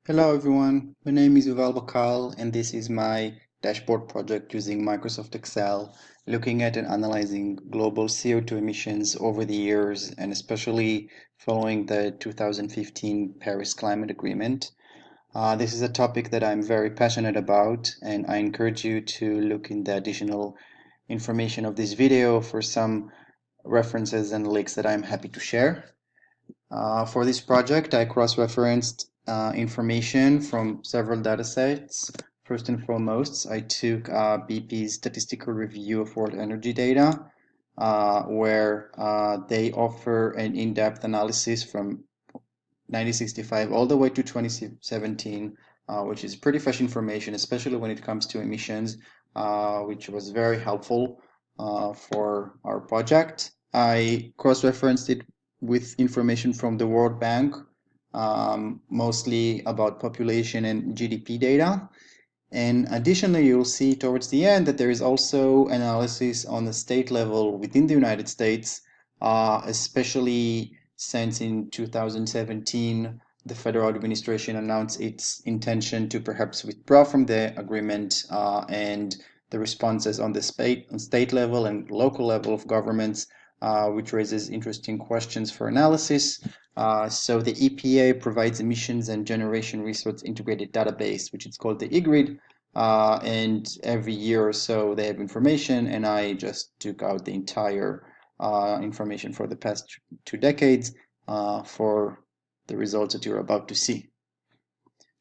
Hello everyone, my name is Yuval Bakal and this is my dashboard project using Microsoft Excel, looking at and analyzing global CO2 emissions over the years and especially following the 2015 Paris Climate Agreement. This is a topic that I'm very passionate about and I encourage you to look in the additional information of this video for some references and links that I'm happy to share. For this project, I cross-referenced information from several datasets. First and foremost, I took BP's statistical review of world energy data, where they offer an in-depth analysis from 1965 all the way to 2017, which is pretty fresh information, especially when it comes to emissions, which was very helpful for our project. I cross-referenced it with information from the World Bank, mostly about population and GDP data. And additionally, you'll see towards the end that there is also analysis on the state level within the United States, especially since in 2017, the federal administration announced its intention to perhaps withdraw from the agreement, and the responses on the state level and local level of governments, which raises interesting questions for analysis. So the EPA provides emissions and generation resource integrated database, which is called the EGRID, and every year or so they have information, and I just took out the entire information for the past 2 decades for the results that you're about to see.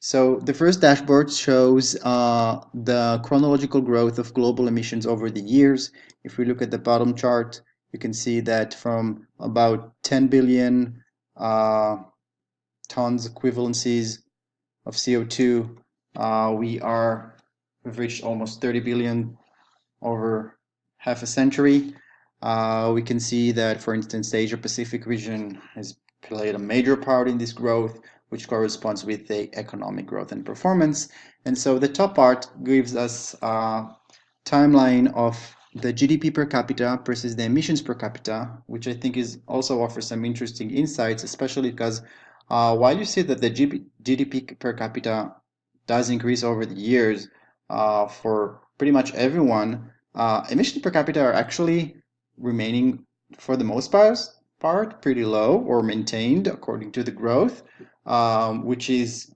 So the first dashboard shows the chronological growth of global emissions over the years. If we look at the bottom chart, you can see that from about 10 billion tons equivalencies of CO2, we've reached almost 30 billion over half a century. We can see that, for instance, the Asia Pacific region has played a major part in this growth, which corresponds with the economic growth and performance. And so the top part gives us a timeline of the GDP per capita versus the emissions per capita, which I think is also offers some interesting insights, especially because while you see that the GDP per capita does increase over the years for pretty much everyone, emissions per capita are actually remaining, for the most part, pretty low or maintained according to the growth, which is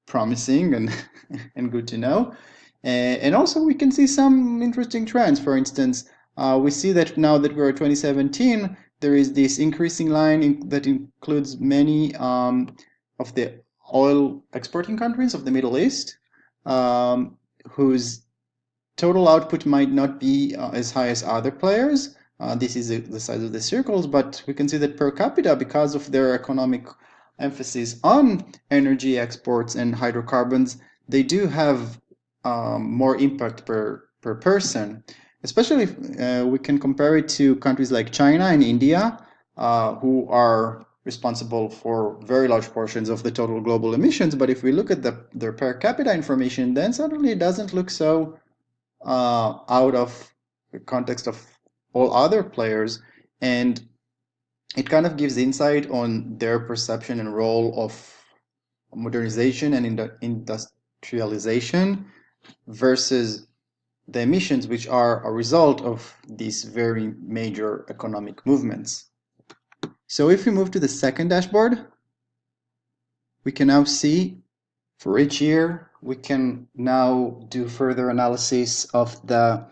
promising and and good to know. And also we can see some interesting trends. For instance, we see that now that we're at 2017, there is this increasing line that includes many of the oil exporting countries of the Middle East, whose total output might not be as high as other players. This is the size of the circles, but we can see that per capita, because of their economic emphasis on energy exports and hydrocarbons, they do have more impact per person. Especially if we can compare it to countries like China and India, who are responsible for very large portions of the total global emissions. But if we look at their per capita information, then suddenly it doesn't look so out of the context of all other players, and it kind of gives insight on their perception and role of modernization and industrialization versus the emissions, which are a result of these very major economic movements. So if we move to the second dashboard, we can now see for each year, we can now do further analysis of the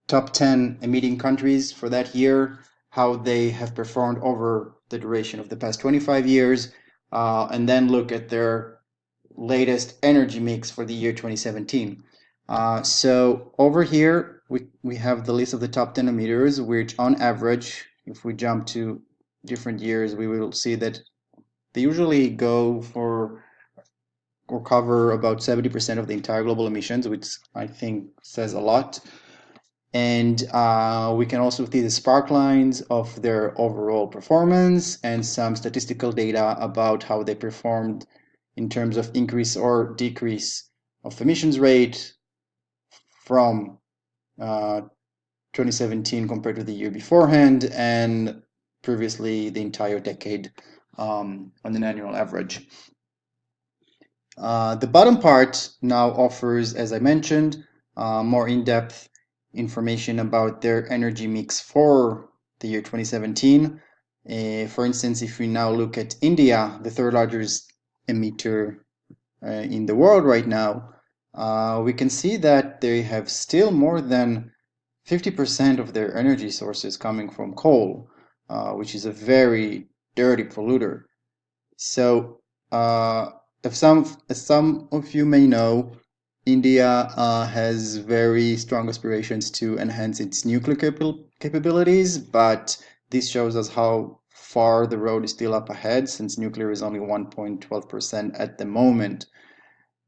top 10 emitting countries for that year, how they have performed over the duration of the past 25 years, and then look at their latest energy mix for the year 2017. So over here, we have the list of the top 10 emitters, which on average, if we jump to different years, we will see that they usually go for or cover about 70% of the entire global emissions, which I think says a lot. And we can also see the spark lines of their overall performance and some statistical data about how they performed in terms of increase or decrease of emissions rate from 2017 compared to the year beforehand and previously the entire decade on an annual average. The bottom part now offers, as I mentioned, more in-depth information about their energy mix for the year 2017. For instance, if we now look at India, the third largest emitter in the world right now, we can see that they have still more than 50% of their energy sources coming from coal, which is a very dirty polluter. So, as some of you may know, India has very strong aspirations to enhance its nuclear capabilities, but this shows us how far the road is still up ahead, since nuclear is only 1.12% at the moment.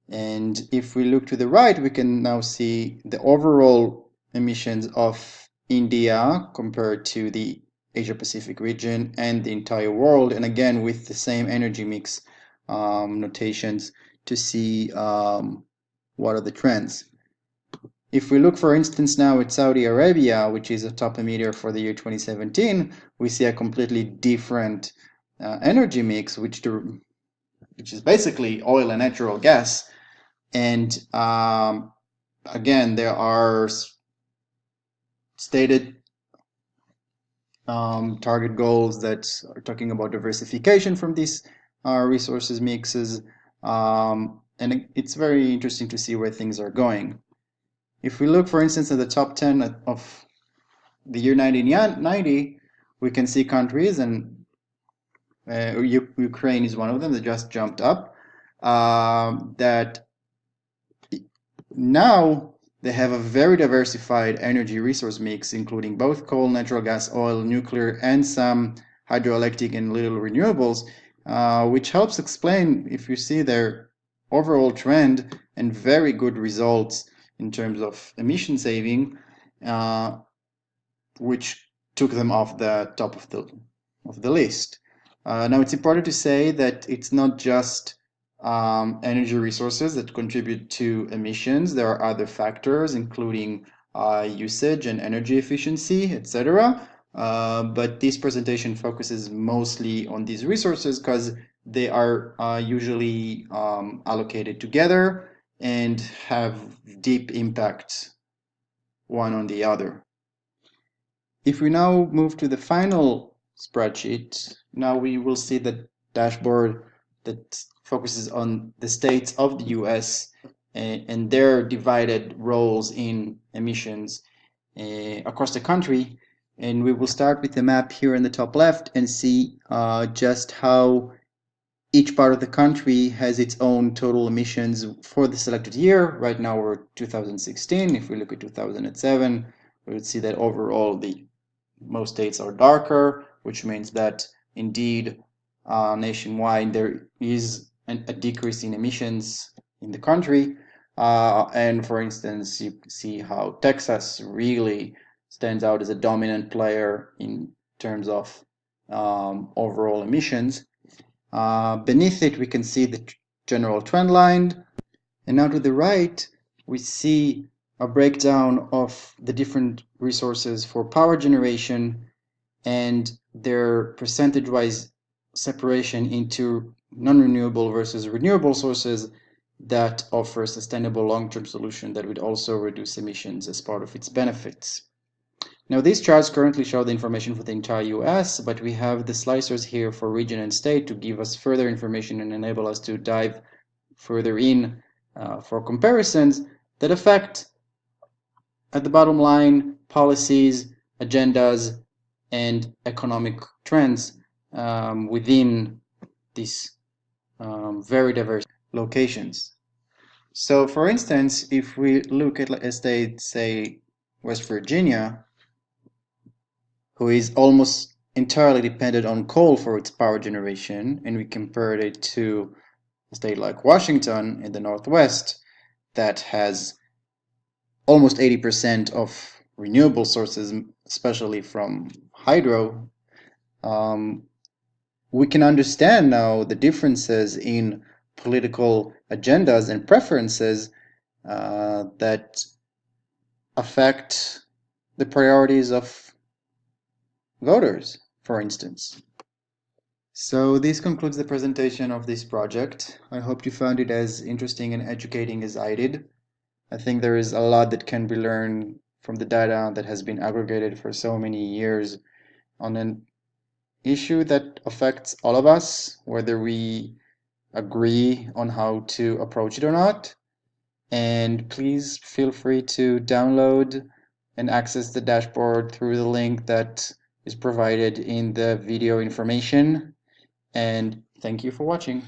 And if we look to the right, we can now see the overall emissions of India compared to the Asia Pacific region and the entire world. And again, with the same energy mix notations to see what are the trends. If we look, for instance, now at Saudi Arabia, which is a top emitter for the year 2017, we see a completely different energy mix, which is basically oil and natural gas. And again, there are stated target goals that are talking about diversification from these resources mixes. And it's very interesting to see where things are going. If we look, for instance, at the top 10 of the year 1990, we can see countries, and Ukraine is one of them that just jumped up, that now they have a very diversified energy resource mix, including both coal, natural gas, oil, nuclear, and some hydroelectric and little renewables, which helps explain, if you see, their overall trend and very good results in terms of emission saving, which took them off the top of the list. Now, it's important to say that it's not just energy resources that contribute to emissions. There are other factors, including usage and energy efficiency, etc. But this presentation focuses mostly on these resources because they are usually allocated together and have deep impact one on the other. If we now move to the final spreadsheet, now we will see the dashboard that focuses on the states of the US and their divided roles in emissions across the country. And we will start with the map here in the top left and see just how each part of the country has its own total emissions for the selected year. Right now we're 2016. If we look at 2007, we would see that overall most states are darker, which means that indeed nationwide there is a decrease in emissions in the country. And for instance, you see how Texas really stands out as a dominant player in terms of overall emissions. Beneath it, we can see the general trend line. And now to the right, we see a breakdown of the different resources for power generation and their percentage-wise separation into non-renewable versus renewable sources that offer a sustainable long-term solution that would also reduce emissions as part of its benefits. Now, these charts currently show the information for the entire US, but we have the slicers here for region and state to give us further information and enable us to dive further in for comparisons that affect, at the bottom line, policies, agendas, and economic trends within these very diverse locations. So, for instance, if we look at a state, say, West Virginia, who is almost entirely dependent on coal for its power generation, and we compared it to a state like Washington in the Northwest that has almost 80% of renewable sources, especially from hydro, we can understand now the differences in political agendas and preferences that affect the priorities of voters, for instance. So this concludes the presentation of this project. I hope you found it as interesting and educating as I did. I think there is a lot that can be learned from the data that has been aggregated for so many years on an issue that affects all of us, whether we agree on how to approach it or not. And please feel free to download and access the dashboard through the link that is provided in the video information. And thank you for watching.